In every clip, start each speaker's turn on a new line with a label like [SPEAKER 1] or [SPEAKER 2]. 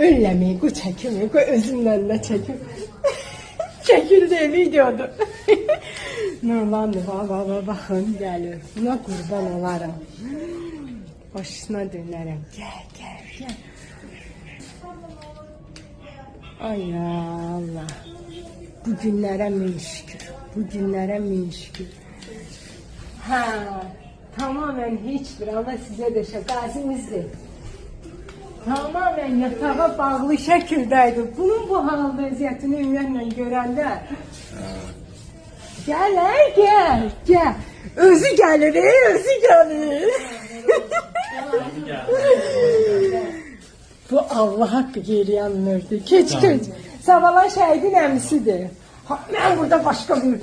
[SPEAKER 1] Önləməyi, qoy çəkilməyi, qoy özümdən də çəkim. Çəkildi videodur. Nurlandı, baxın, gəlir. Buna qurban olarım. Başına dönərəm. Gəl. Ay Allah. Bu günlərə min şükür. Hə, tamamen hiçbir, Allah sizə də şəqazimizdir. Tamamen yatağa bağlı şəkildəydi. Bunun bu halda vəziyyətini ümumiyyətlə görəndə gəl. Özü gəlir. Bu Allah haqqı geriyan nördür. Keç. Savalan şəhidin əmisidir. Mən burada başqa bir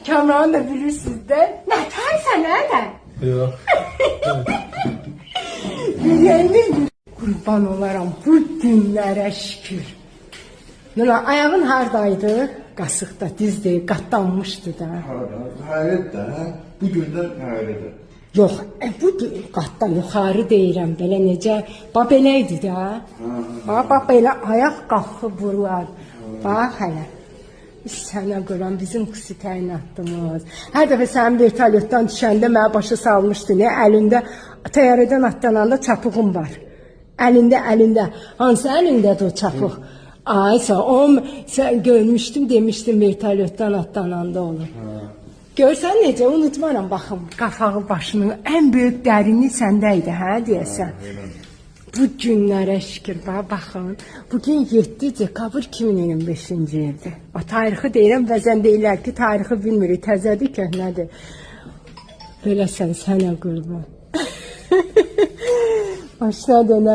[SPEAKER 1] Kamranı da bilirsiniz də. Nə tərsən, nə?
[SPEAKER 2] Yox.
[SPEAKER 1] Yüreğimin qurban olaram bu günlərə şükür. Nuna, ayağın hardaydı? Qasıqda, dizdir, qatlanmışdı da.
[SPEAKER 2] Hayret də, bu gündə hayretdir.
[SPEAKER 1] Yox, bu qatdan yuxarı deyirəm, belə necə, belə idi də. Bax, belə ayaq qalxıb vurular. Bax, hələ. Sənə qıram, bizim xüsusi təyinatdımız. Hər dəfə sənin vertolyotdan düşəndə mənə başa salmışdı, nə? Əlində, təyyarədən atlananda çapığım var. Əlində. Hansı əlindədir o çapıq? Aysa, sən görmüşdüm, demişdim vertolyotdan atlananda olur. Görsən necə, unutmaram, baxım, qafağı başının ən böyük dərini səndəydi, hə, deyəsən. Bu günlərə şükür, baxın, bugün 7 dekabr 2025-ci ildir. O tarixi deyirəm, bəzən deyirlər ki, tarixi bilmirik, təzədir, köhnədir. Beləsən, sənə qurban. Başına dönər.